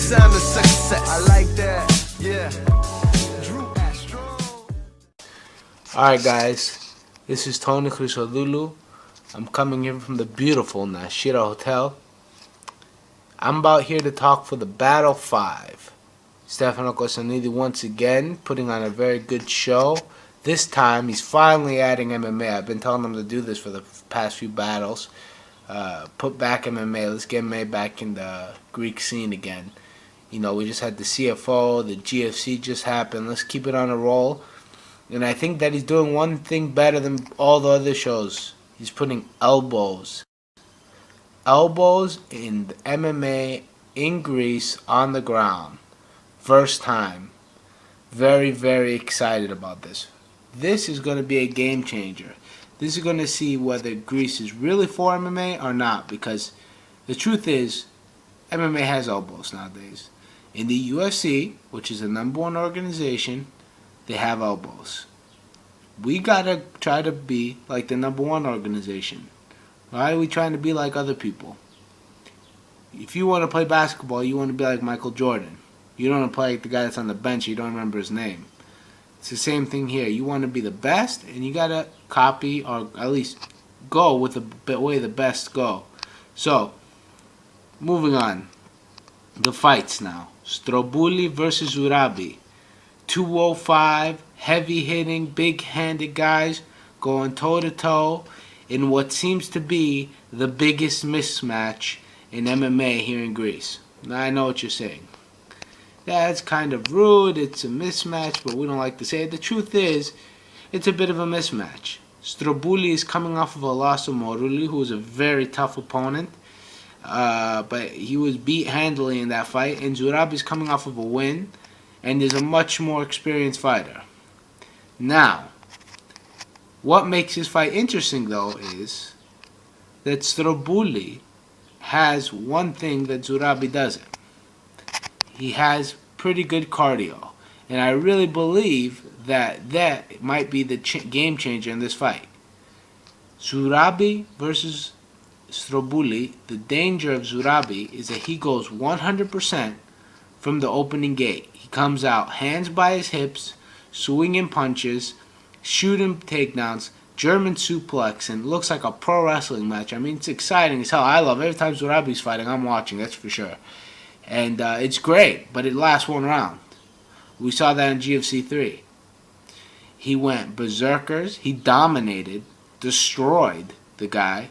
sound of success. I like that, yeah. Drew Astro. Alright guys, this is Tony Chrisodoulou. I'm coming in from the beautiful Nashira Hotel. I'm about here to talk for the Battle 5. Stefano Cosanidi once again putting on a very good show. This time he's finally adding MMA. I've been telling him to do this for the past few battles. Put back MMA. Let's get MMA back in the Greek scene again. You know, we just had the CFO, the GFC just happened. Let's keep it on a roll. And I think that he's doing one thing better than all the other shows. He's putting elbows in the MMA in Greece on the ground. First time. Very, very excited about this. This is going to be a game changer. This is going to see whether Greece is really for MMA or not, because the truth is, MMA has elbows nowadays. In the UFC, which is the #1 organization, they have elbows. We got to try to be like the #1 organization. Why are we trying to be like other people? If you want to play basketball, you want to be like Michael Jordan. You don't want to play like the guy that's on the bench, you don't remember his name. It's the same thing here. You want to be the best, and you got to copy, or at least go with the way the best go. So, moving on. The fights now. Stromboli versus Zurabi. 205, heavy-hitting, big-handed guys going toe-to-toe in what seems to be the biggest mismatch in MMA here in Greece. Now, I know what you're saying. That's kind of rude, it's a mismatch, but we don't like to say it. The truth is, it's a bit of a mismatch. Stromboli is coming off of a loss to Moruli, who was a very tough opponent, but he was beat handily in that fight, and Zurabi is coming off of a win, and is a much more experienced fighter. Now, what makes this fight interesting, though, is that Stromboli has one thing that Zurabi doesn't. He has pretty good cardio, and I really believe that that might be the game changer in this fight. Zurabi versus Stromboli, the danger of Zurabi is that he goes 100% from the opening gate. He comes out hands by his hips, swinging punches, shooting takedowns, German suplex, and it looks like a pro wrestling match. I mean, it's exciting as hell. I love it. Every time Zurabi's fighting, I'm watching, that's for sure. And it's great, but it lasts one round. We saw that in GFC 3. He went berserkers. He dominated, destroyed the guy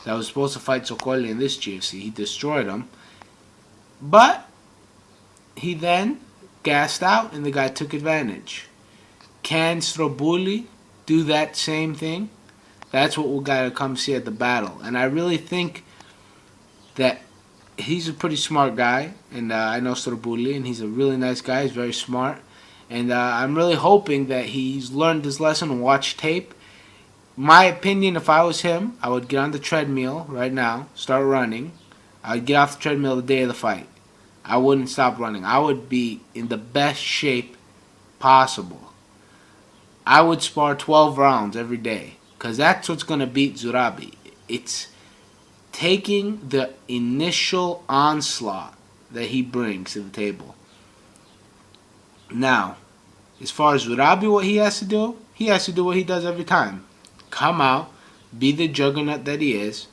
that was supposed to fight Sokoli in this GFC. He destroyed him. But he then gassed out, and the guy took advantage. Can Stromboli do that same thing? That's what we got to come see at the battle. And I really think that he's a pretty smart guy, and I know Stromboli, and he's a really nice guy. He's very smart, and I'm really hoping that he's learned his lesson and watched tape. My opinion, if I was him, I would get on the treadmill right now, start running. I would get off the treadmill the day of the fight. I wouldn't stop running. I would be in the best shape possible. I would spar 12 rounds every day, because that's what's going to beat Zurabi. It's taking the initial onslaught that he brings to the table. Now, as far as Zurabi, what he has to do what he does every time. Come out, be the juggernaut that he is,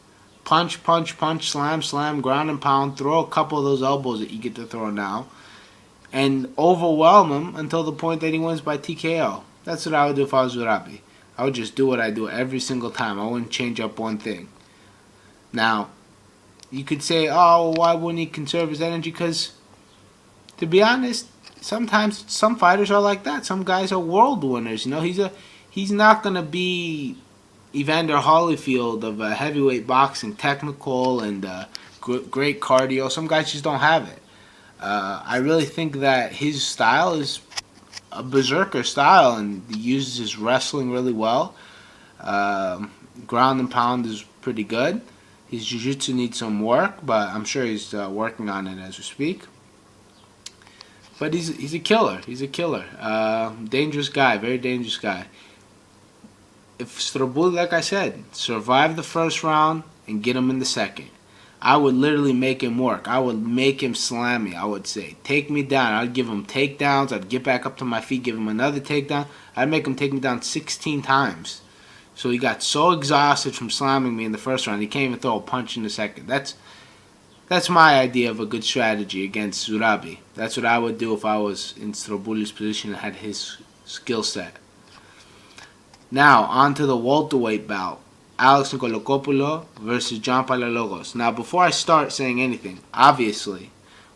punch, punch, punch, slam, slam, ground and pound, throw a couple of those elbows that you get to throw now, and overwhelm him until the point that he wins by TKO. That's what I would do if I was Zurabi. I would just do what I do every single time. I wouldn't change up one thing. Now, you could say, oh, why wouldn't he conserve his energy? Because, to be honest, sometimes some fighters are like that. Some guys are world winners. You know, he's not going to be Evander Holyfield of heavyweight boxing, technical and great cardio. Some guys just don't have it. I really think that his style is a berserker style, and he uses his wrestling really well. Ground and pound is pretty good. His jiu-jitsu needs some work, but I'm sure he's working on it as we speak. But he's a killer. He's a killer. Dangerous guy. Very dangerous guy. If Stromboli, like I said, survive the first round and get him in the second, I would literally make him work. I would make him slam me, I would say. Take me down. I'd give him takedowns. I'd get back up to my feet, give him another takedown. I'd make him take me down 16 times. So he got so exhausted from slamming me in the first round, he can't even throw a punch in the second. That's my idea of a good strategy against Zurabi. That's what I would do if I was in Stromboli's position and had his skill set. Now, on to the welterweight bout. Alex Nikolakopoulos versus John Palaiologos. Now, before I start saying anything, obviously,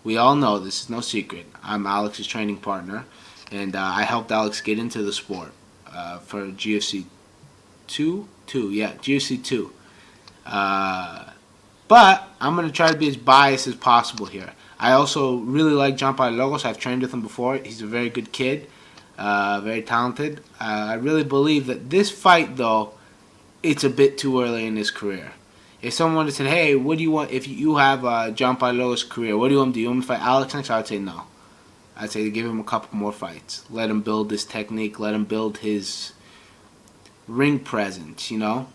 we all know this is no secret. I'm Alex's training partner, and I helped Alex get into the sport for GFC 2? GFC 2. But I'm going to try to be as biased as possible here. I also really like John Palaiologos. I've trained with him before. He's a very good kid, very talented. I really believe that this fight, though, it's a bit too early in his career. If someone would have said, hey, what do you want, if you have John Palaiologos' career, what do you want to do? You want me to fight Alex next? I would say no. I'd say to give him a couple more fights. Let him build his technique. Let him build his ring presence, you know.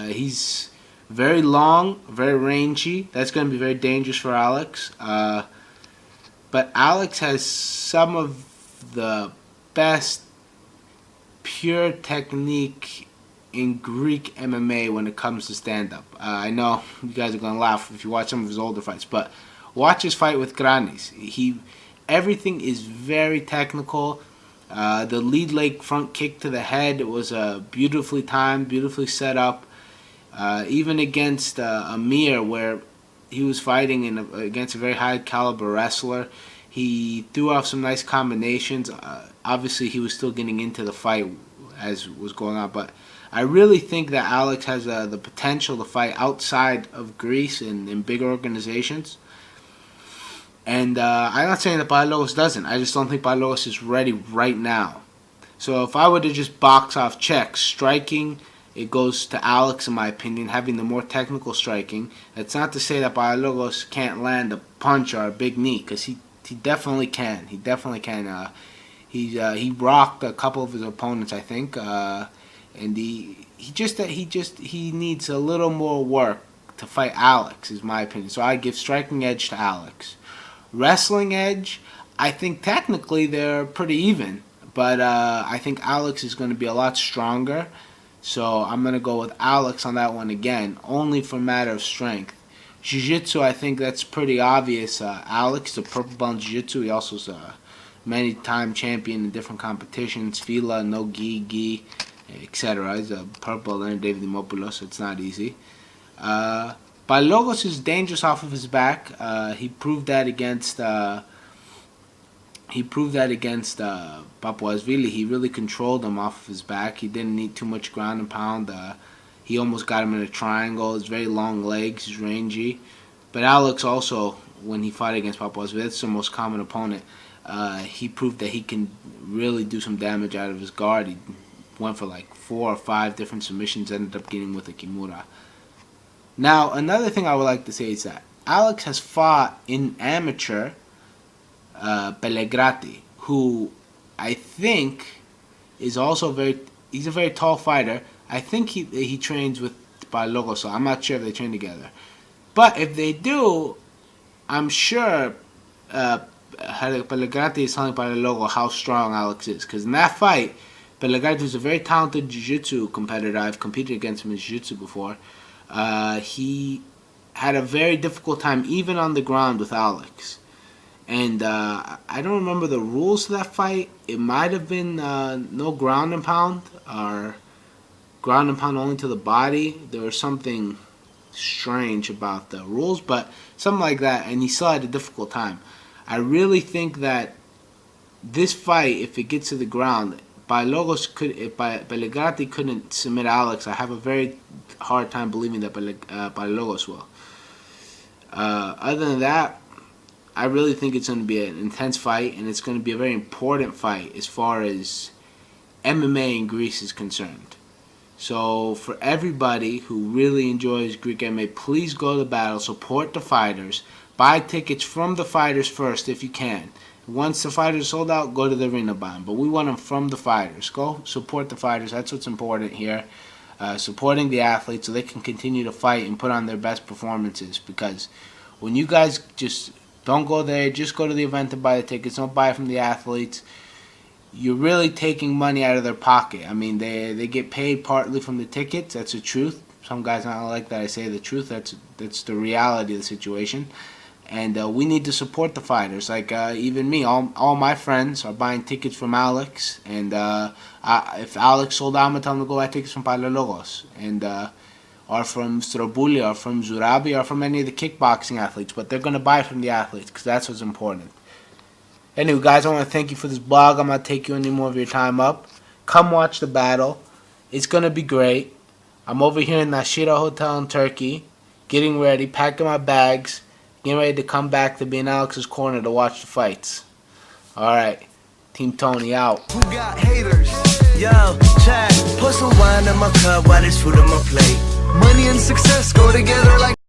He's very long, very rangy. That's going to be very dangerous for Alex. But Alex has some of the best pure technique in Greek MMA when it comes to stand-up. I know you guys are going to laugh if you watch some of his older fights, but watch his fight with Granis. Everything is very technical. The lead leg front kick to the head, it was beautifully timed, beautifully set up. Even against Amir, where he was fighting against a very high-caliber wrestler, he threw off some nice combinations. Obviously, he was still getting into the fight as was going on, but I really think that Alex has the potential to fight outside of Greece and in bigger organizations. And I'm not saying that Palaiologos doesn't. I just don't think Palaiologos is ready right now. So if I were to just box off checks, striking, it goes to Alex, in my opinion, having the more technical striking. It's not to say that Palaiologos can't land a punch or a big knee, because he definitely can. He definitely can. He rocked a couple of his opponents, I think. And he needs a little more work to fight Alex, is my opinion. So I give striking edge to Alex. Wrestling edge, I think technically they're pretty even, but I think Alex is going to be a lot stronger. So I'm going to go with Alex on that one again, only for matter of strength. Jiu-Jitsu, I think that's pretty obvious. Alex is a purple belt in Jiu-Jitsu. He also is a many-time champion in different competitions. Fila, no gi, etc. He's a purple belt in David Dimopoulos, so it's not easy. Palaiologos is dangerous off of his back. He proved that against Papuashvili. He really controlled him off of his back. He didn't need too much ground and pound. He almost got him in a triangle. He's very long legs. He's rangy. But Alex also, when he fought against Papuashvili, that's the most common opponent. He proved that he can really do some damage out of his guard. He went for like 4 or 5 different submissions, ended up getting with a Kimura. Now, another thing I would like to say is that Alex has fought in amateur Pellegrati, who I think is also he's a very tall fighter. I think he trains with Palaiologos, so I'm not sure if they train together. But if they do, I'm sure Pellegrati is telling Palaiologos how strong Alex is. Because in that fight, Pellegrati is a very talented jiu-jitsu competitor. I've competed against him in jiu-jitsu before. He had a very difficult time, even on the ground, with Alex. And I don't remember the rules of that fight. It might have been no ground and pound, or ground and pound only to the body. There was something strange about the rules, but something like that, and he still had a difficult time. I really think that this fight, if it gets to the ground, if Pellegrati couldn't submit Alex, I have a very hard time believing that Palaiologos will. Other than that, I really think it's going to be an intense fight, and it's going to be a very important fight as far as MMA in Greece is concerned. So for everybody who really enjoys Greek MMA, please go to the battle, support the fighters, buy tickets from the fighters first if you can. Once the fighters are sold out, go to the arena buy them. But we want them from the fighters. Go support the fighters. That's what's important here. supporting the athletes so they can continue to fight and put on their best performances. Because when you guys just don't go there, just go to the event and buy the tickets, don't buy it from the athletes, you're really taking money out of their pocket. I mean, they get paid partly from the tickets. That's the truth. Some guys don't like that I say the truth. That's the reality of the situation. And we need to support the fighters. Like even me, all my friends are buying tickets from Alex. And if Alex sold out, I'm going to tell them to go buy tickets from Palaiologos. And or from Stromboli, or from Zurabi, or from any of the kickboxing athletes. But they're going to buy from the athletes because that's what's important. Anyway, guys, I want to thank you for this blog. I'm not take you any more of your time up. Come watch the battle. It's going to be great. I'm over here in Nashira Hotel in Turkey, getting ready, packing my bags, getting ready to come back to be in Alex's corner to watch the fights. All right, Team Tony out. Who got haters? Yo, Chad, put some wine in my cup while there's food on my plate. Money and success go together like